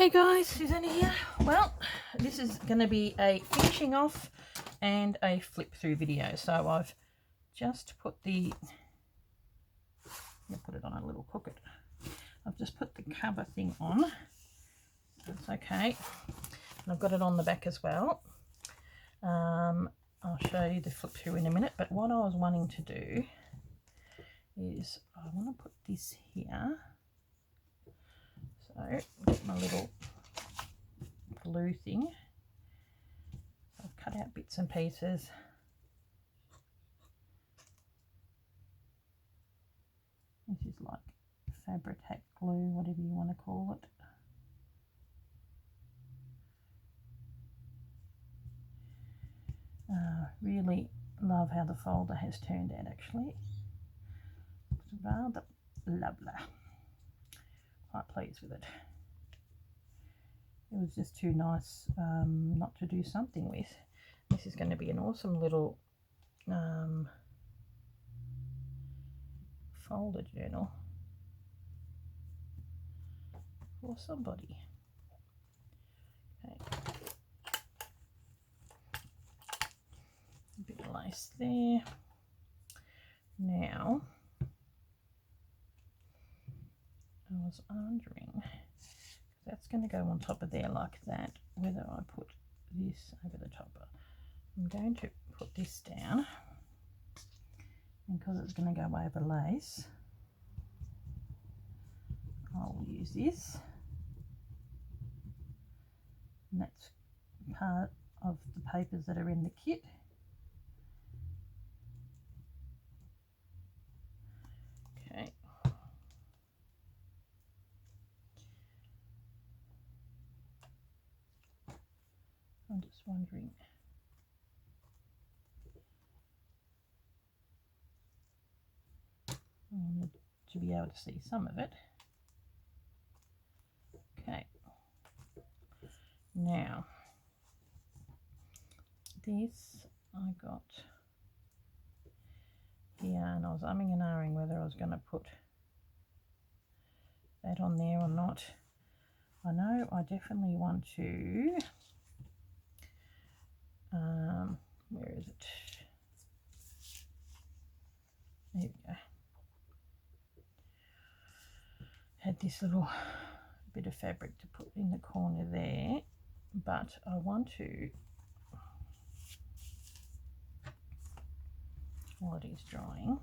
Hey guys, Susanna here. Well, this is going to be a finishing off and a flip through video. So I've just put the, put it on a little crooked. I've just put the cover thing on. That's okay. And I've got it on the back as well. I'll show you the flip through in a minute. But what I was wanting to do is I want to put this here. So get my little glue thing. I've cut out bits and pieces. This is like fabric-hack glue, whatever you want to call it. Really love how the folder has turned out actually. It's rather lovely. Quite pleased with it. It was just too nice not to do something with. This is going to be an awesome little folder journal for somebody. Okay. A bit of lace there. Now, I was wondering, that's going to go on top of there like that, whether I put this over the top. I'm going to put this down, and because it's going to go over lace, I'll use this, and that's part of the papers that are in the kit. Okay. I'm just wondering, I wanted to be able to see some of it. Okay, now this I got here, and I was umming and ahhing whether I was going to put that on there or not. I know I definitely want to, where is it? There we go. Had this little bit of fabric to put in the corner there, but I want to, while it is drying,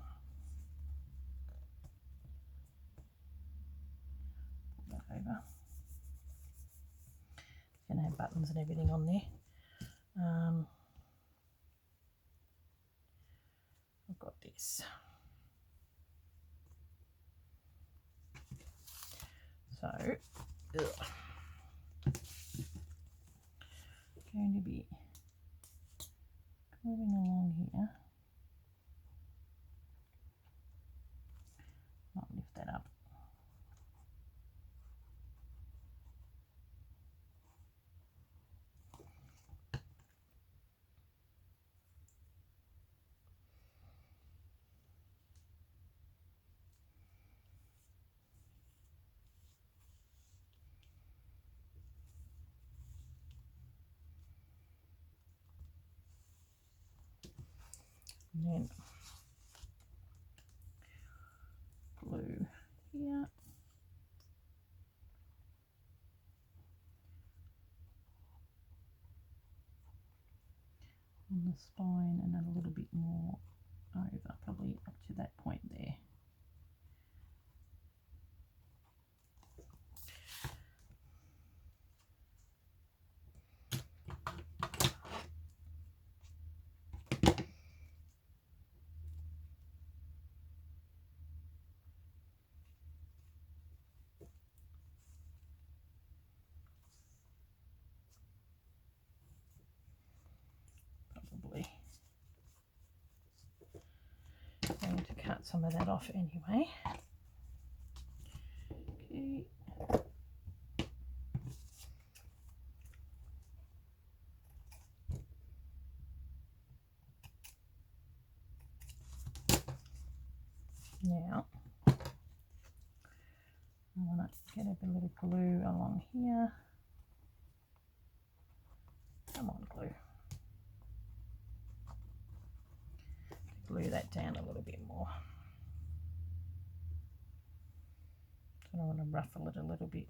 put that over. It's going to have buttons and everything on there. I've got this. So, going to be moving along here. Might lift that up. And then glue here. On the spine, and then a little bit more over, probably up to that point there. Probably going to cut some of that off anyway. Okay. Now I want to get a little glue along here. that down a little bit more. So I want to ruffle it a little bit.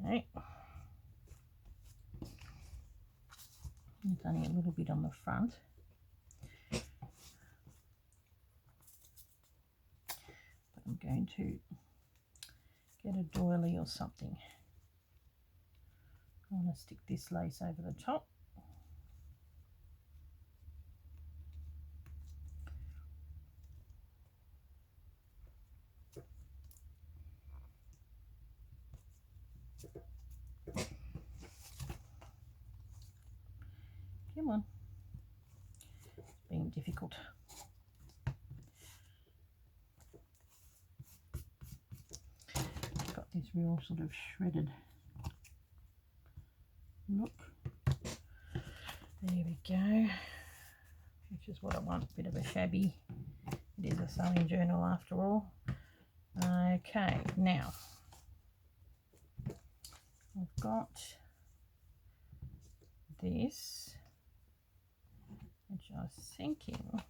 Okay. It's only a little bit on the front. But I'm going to get a doily or something. I want to stick this lace over the top. Come on. It's being difficult. It's got this real sort of shredded look. There we go. Which is what I want. Bit of a shabby. It is a sewing journal after all. Okay, now I've got this, which I was thinking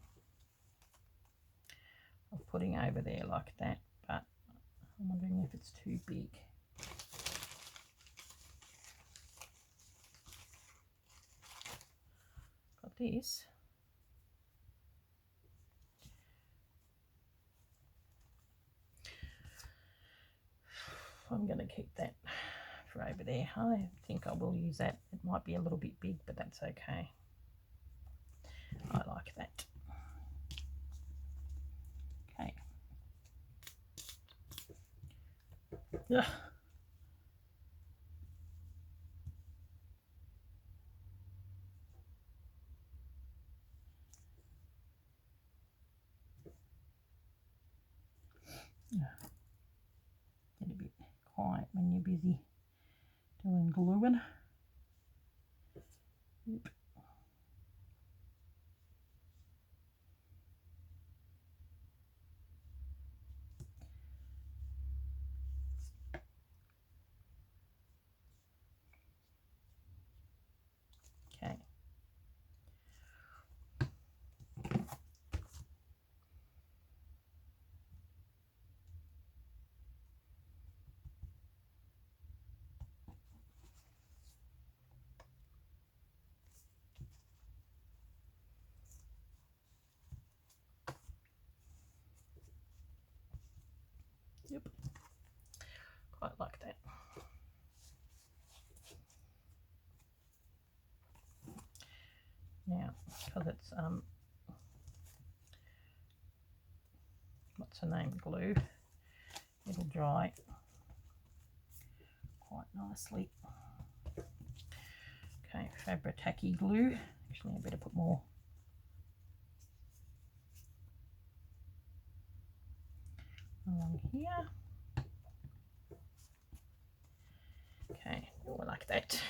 of putting over there like that, but I'm wondering if it's too big. Got this. I'm going to keep that for over there. I think I will use that. It might be a little bit big, but that's okay. I like that. Okay. Ugh. Get a bit quiet when you're busy doing gluing. Yep. Okay. Yep. Quite like that. Now, because it's what's her name, glue, it'll dry quite nicely. Okay, Fabri-Tacky glue. Actually, I better put more. Along here. Okay, more like that.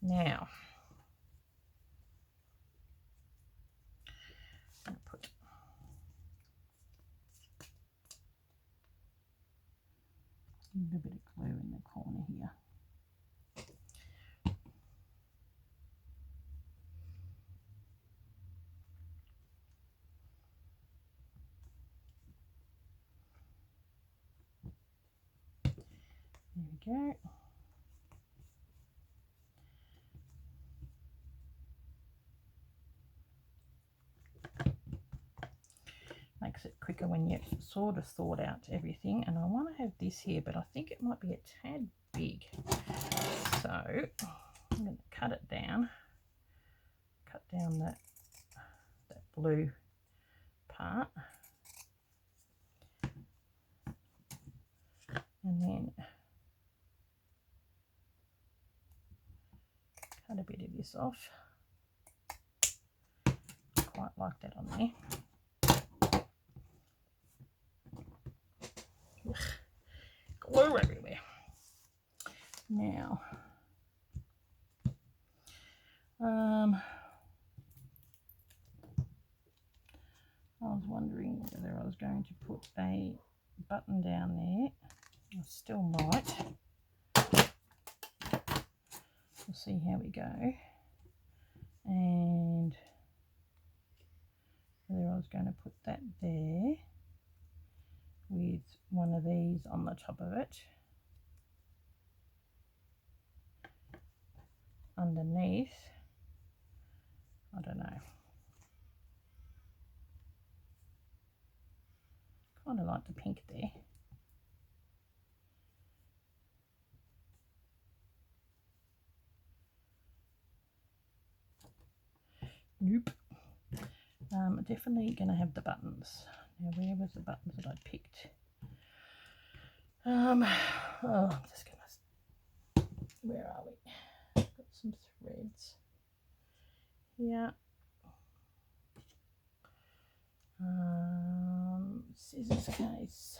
Now, I'll put a little bit of glue in the corner here. There we go. Makes it quicker when you've sort of thought out everything. And I want to have this here, but I think it might be a tad big. So I'm going to cut it down. Cut down that blue part. And then cut a bit of this off. Quite like that on there. Ugh, glue everywhere. Now, I was wondering whether I was going to put a button down there. I still might. We'll see how we go. And whether I was going to put that there with one of these on the top of it. Underneath, I don't know. Kind of like the pink there. Nope. Definitely going to have the buttons. Now, where was the buttons that I picked? I'm just going to. Where are we? Got some threads here. Scissors case.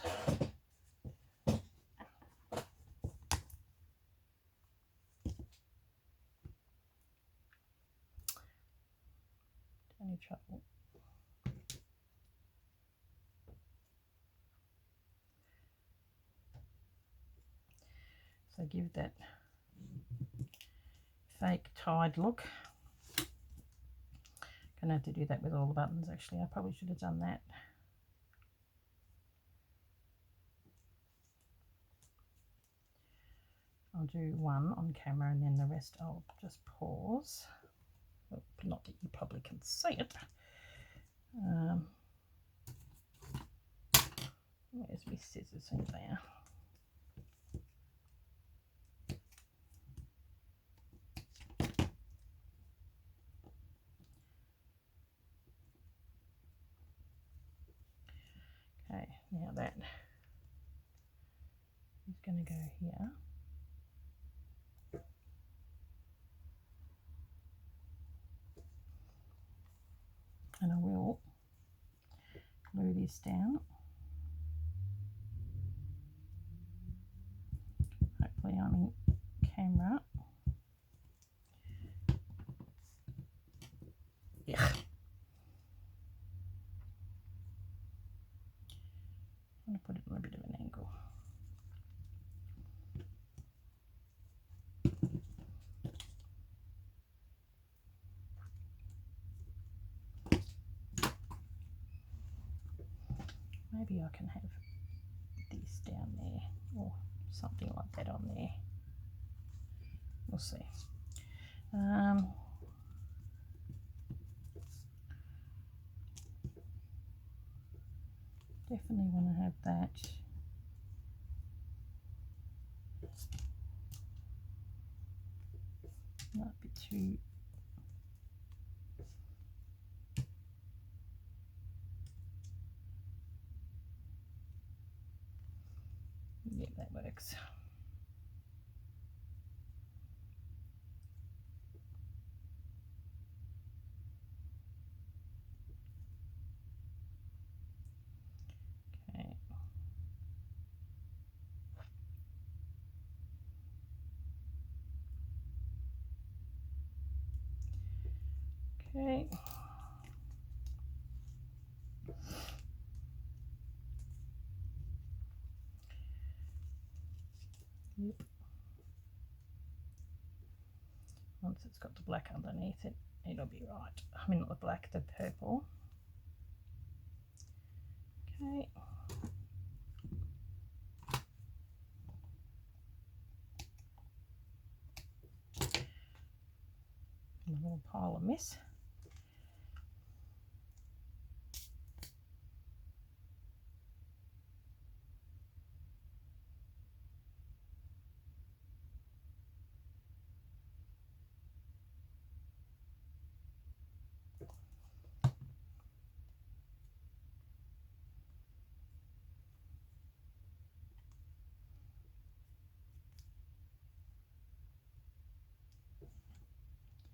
Any trouble? So give that fake tied look. Gonna have to do that with all the buttons actually. I probably should have done that. I'll do one on camera and then the rest I'll just pause. Well, not that you probably can see it. Where's my scissors? Here they are. Okay, now that is going to go here. And I will glue this down. Hopefully I'm in camera. Yeah. I'm going to put it on a bit of an angle. Maybe I can have this down there or something like that on there. We'll see. Definitely want to have that. Might be too. Yeah, that works. Okay. Okay. Yep. Once it's got the black underneath it, it'll be right. I mean, not the black, the purple. Okay. A little pile of mess.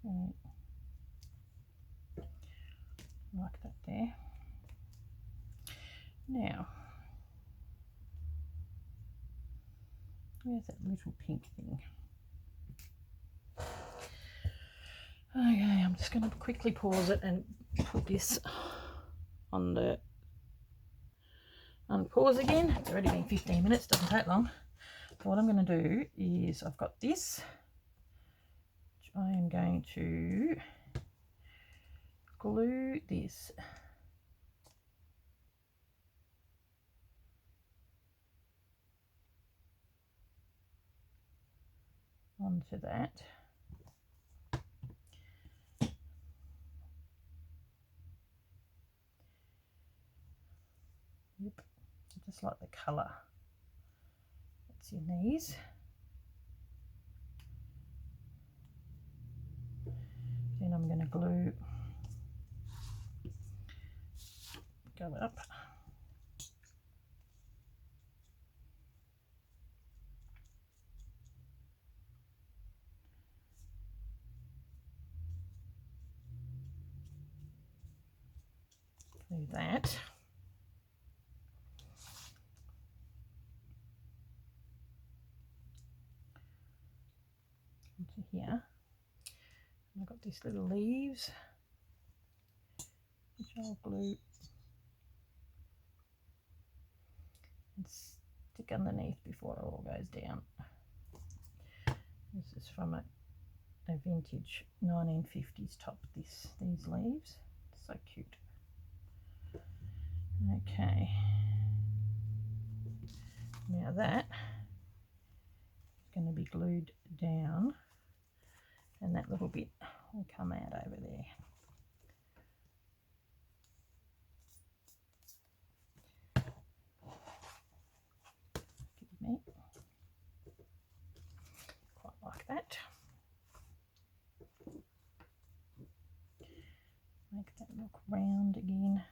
Okay. Like that there. Now, where's that little pink thing? Okay, I'm just going to quickly pause it and put this on the unpause again. It's already been 15 minutes, doesn't take long. So what I'm going to do is I've got this, which I am going to glue this onto that. Yep, I just like the colour that's in these. Then I'm going to glue, go up. Do that. Into here. I've got these little leaves, which I'll glue and stick underneath before it all goes down. This is from a vintage 1950s top, these leaves. So cute. Okay. Now that is going to be glued down, and that little bit will come out over there. Excuse me. Quite like that. Make that look round again.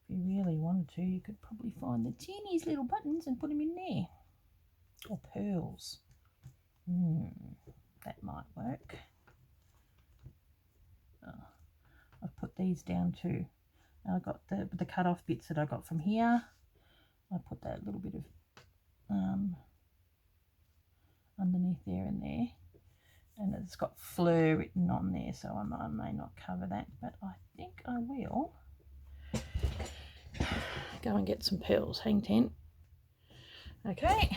If you really wanted to, you could probably find the teeniest little buttons and put them in there. Or pearls. That might work. Oh, I've put these down too. I got the cut off bits that I got from here. I put that little bit of underneath there and there, and it's got Fleur written on there, so I may not cover that, but I think I will go and get some pearls. Hang 10. Okay,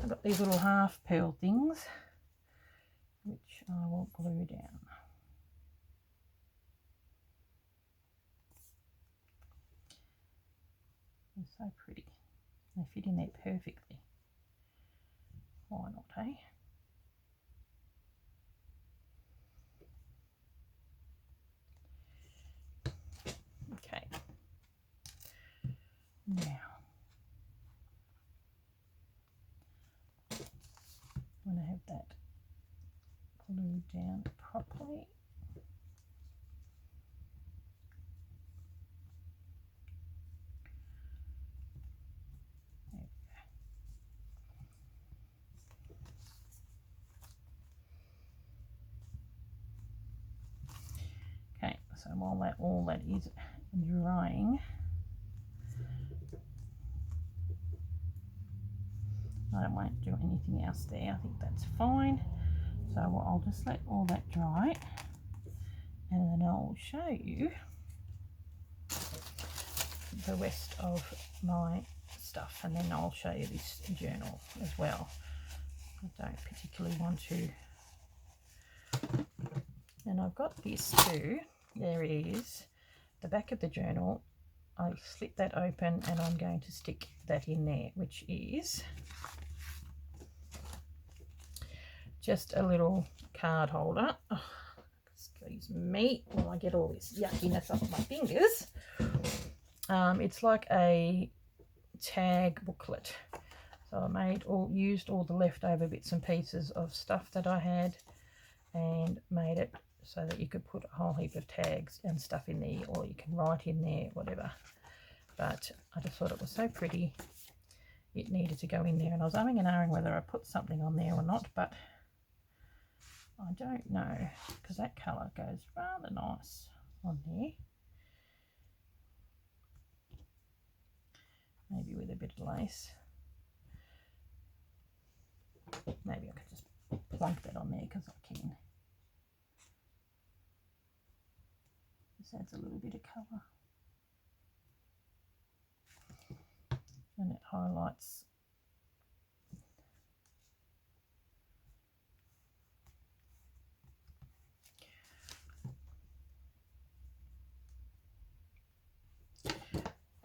I've got these little half pearl things which I will glue down. They're so pretty. They fit in there perfectly. Why not, eh? Okay. Now, I'm going to have that glued down properly. Okay, so while all that is drying, I won't do anything else there. I think that's fine. So I'll just let all that dry, and then I'll show you the rest of my stuff, and then I'll show you this journal as well. I don't particularly want to. And I've got this too. There is the back of the journal. I slit that open and I'm going to stick that in there, which is just a little card holder. Oh, excuse me while I get all this yuckiness off my fingers. It's like a tag booklet. So I used all the leftover bits and pieces of stuff that I had and made it so that you could put a whole heap of tags and stuff in there, or you can write in there, whatever. But I just thought it was so pretty, it needed to go in there, and I was umming and ahhing whether I put something on there or not, but I don't know, because that colour goes rather nice on there. Maybe with a bit of lace. Maybe I could just plonk that on there because I can. This adds a little bit of colour. and it highlights.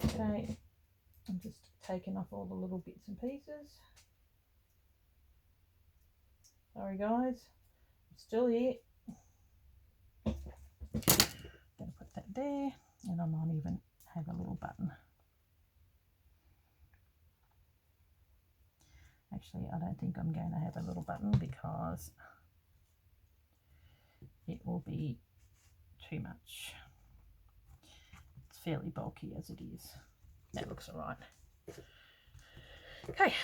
Okay, I'm just taking off all the little bits and pieces. Sorry guys, I'm still here. Gonna put that there, and I might even have a little button. Actually, I don't think I'm going to have a little button because it will be too much. It's fairly bulky as it is. That looks all right. Okay,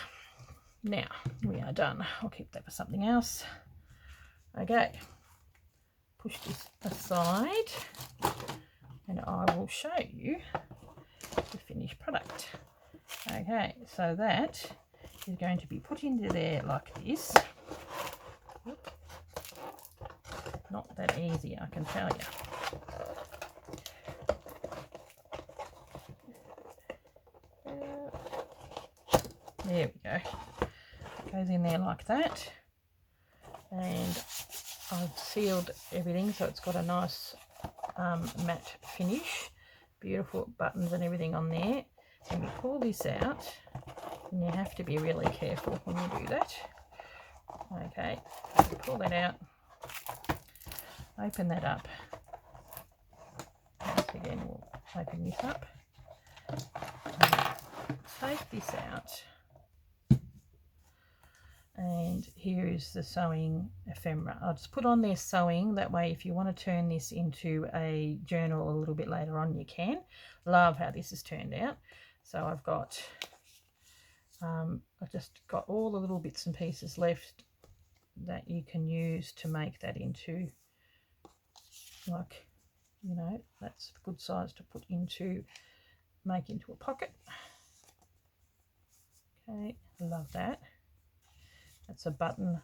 now we are done. I'll keep that for something else. Okay, push this aside and I will show you the finished product. Okay, so that is going to be put into there like this. Not that easy, I can tell you. There we go. It goes in there like that, and I've sealed everything so it's got a nice matte finish. Beautiful buttons and everything on there. And you pull this out, and you have to be really careful when you do that. Okay, pull that out, open that up. Once again, we'll open this up, take this out, and here is the sewing ephemera. I'll just put on there sewing, that way if you want to turn this into a journal a little bit later on, you can. Love how this has turned out. So I've got I've just got all the little bits and pieces left that you can use to make that into, like, you know, that's a good size to put into, make into a pocket. Okay, love that. That's a button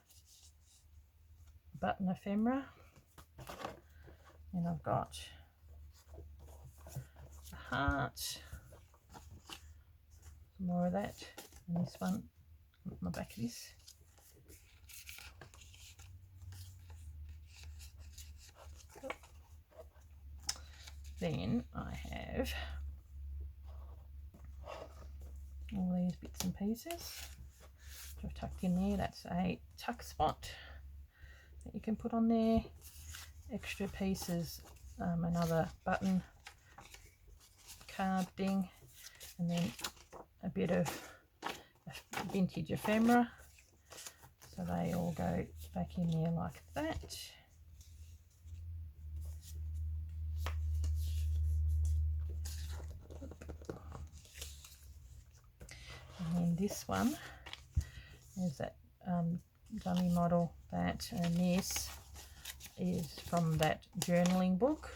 ephemera, and I've got a heart, some more of that, and this one on the back of this. Then I have all these bits and pieces which I've tucked in there. That's a tuck spot that you can put on there. Extra pieces, another button card thing, and then a bit of vintage ephemera. So they all go back in there like that. And then this one is that dummy model, that, and this is from that journaling book.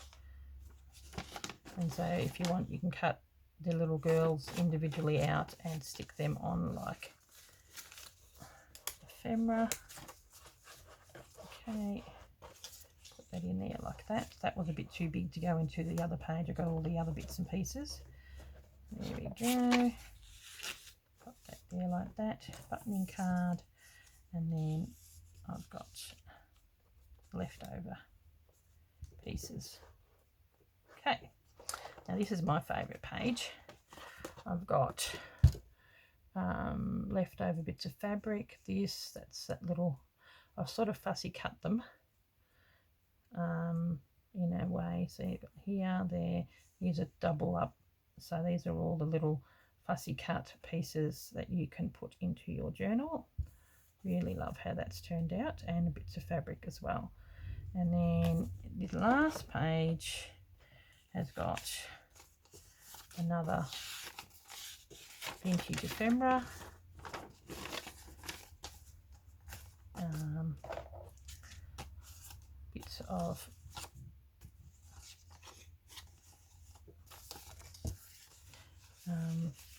And so if you want, you can cut the little girls individually out and stick them on like ephemera. Okay, put that in there like that. That was a bit too big to go into the other page. I got all the other bits and pieces. There we go. Put that there like that. Buttoning card, and then I've got leftover pieces. Okay, now this is my favourite page. I've got leftover bits of fabric. That's that little, I've sort of fussy cut them in a way. So you've got here, there, here's a double up. So these are all the little fussy cut pieces that you can put into your journal. Really love how that's turned out, and bits of fabric as well. And then the last page has got another vintage ephemera, bits of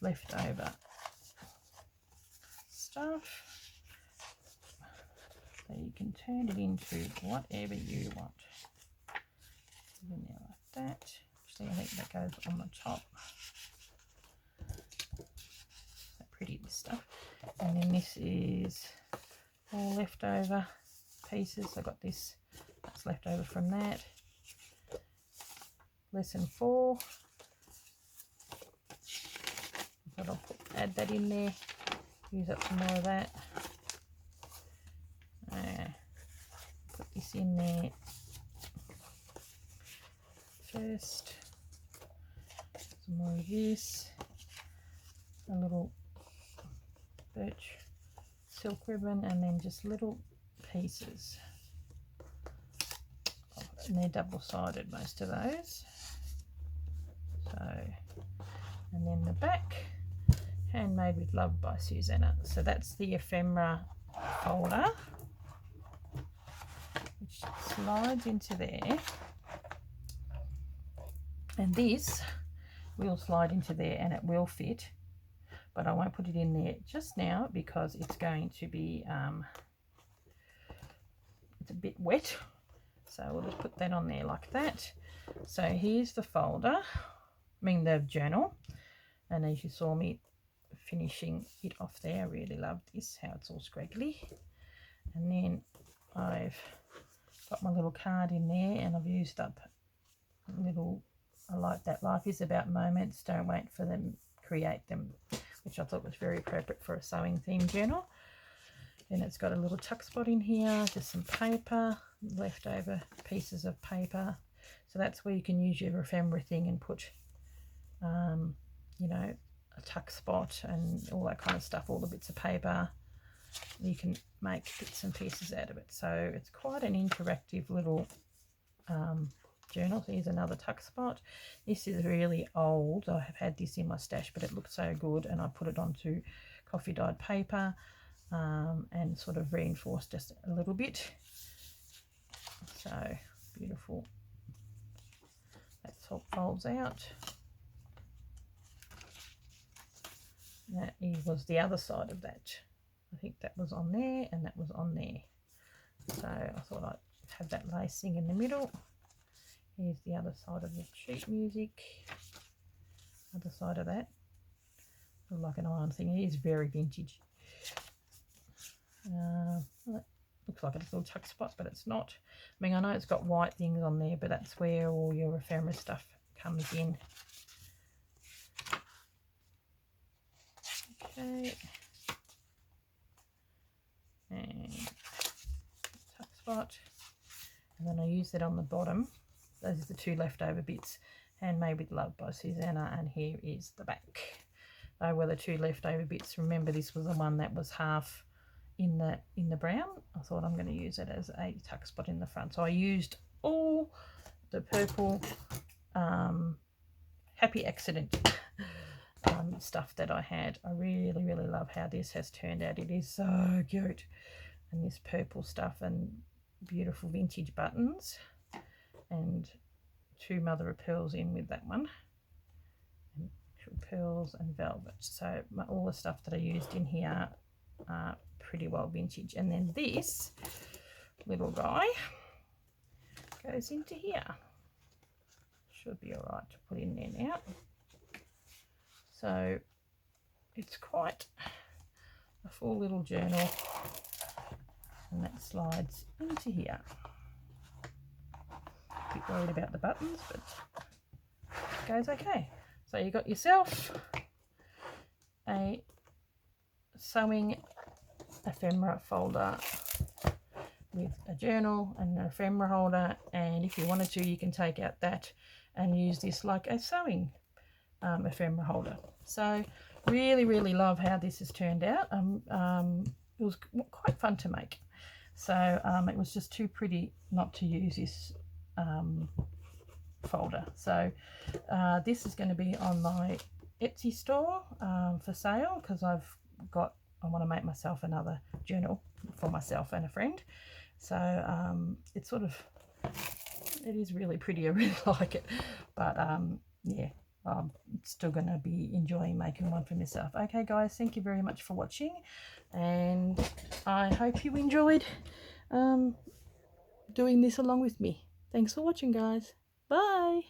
leftover stuff. So you can turn it into whatever you want. Put it in there like that. Actually, I think that goes on the top. stuff. And then this is all leftover pieces. I got this, that's left over from that. Lesson 4. I thought I'll add that in there, use up some more of that. Put this in there first. Some more of this. A little birch silk ribbon, and then just little pieces. And they're double-sided, most of those. So, and then the back, Handmade with Love by Susanna. So that's the ephemera folder, which slides into there. And this will slide into there and it will fit, but I won't put it in there just now because it's going to be, it's a bit wet. So we'll just put that on there like that. So here's the folder, the journal. And as you saw me finishing it off there, I really loved this, how it's all scraggly. And then I've got my little card in there, and I've used up a little, I like that, life is about moments, don't wait for them, create them, which I thought was very appropriate for a sewing theme journal. Then it's got a little tuck spot in here, just some paper, leftover pieces of paper. So that's where you can use your ephemera thing and put, you know, a tuck spot and all that kind of stuff, all the bits of paper. You can make bits and pieces out of it. So it's quite an interactive little journal. So here's another tuck spot. This is really old. I have had this in my stash, but it looked so good, and I put it onto coffee dyed paper and sort of reinforced just a little bit. So beautiful. That sort of folds out. That was the other side of that. I think that was on there and that was on there. So I thought I'd have that lacing in the middle. Here's the other side of the sheet music. Other side of that. Like an iron thing. It is very vintage. Well, that looks like a little tuck spot, but it's not. I mean, I know it's got white things on there, but that's where all your ephemera stuff comes in. Okay. And tuck spot. And then I use that on the bottom. Those are the two leftover bits. Handmade with Love by Susanna, and here is the back. They were the two leftover bits. Remember, this was the one that was half in the brown. I thought I'm going to use it as a tuck spot in the front. So I used all the purple Happy Accident stuff that I had. I really, really love how this has turned out. It is so cute. And this purple stuff and beautiful vintage buttons. And two mother of pearls in with that one. And pearls and velvet. So all the stuff that I used in here are pretty well vintage. And then this little guy goes into here. Should be all right to put in there now. So it's quite a full little journal, and that slides into here. A bit worried about the buttons, but it goes okay. So you got yourself a sewing ephemera folder with a journal and an ephemera holder, and if you wanted to, you can take out that and use this like a sewing ephemera holder. So really, really love how this has turned out. It was quite fun to make. So it was just too pretty not to use this folder. So this is going to be on my Etsy store for sale, because I want to make myself another journal for myself and a friend. So it's sort of, it is really pretty. I really like it, but yeah, I'm still going to be enjoying making one for myself. Okay guys, thank you very much for watching, and I hope you enjoyed doing this along with me. Thanks for watching guys. Bye.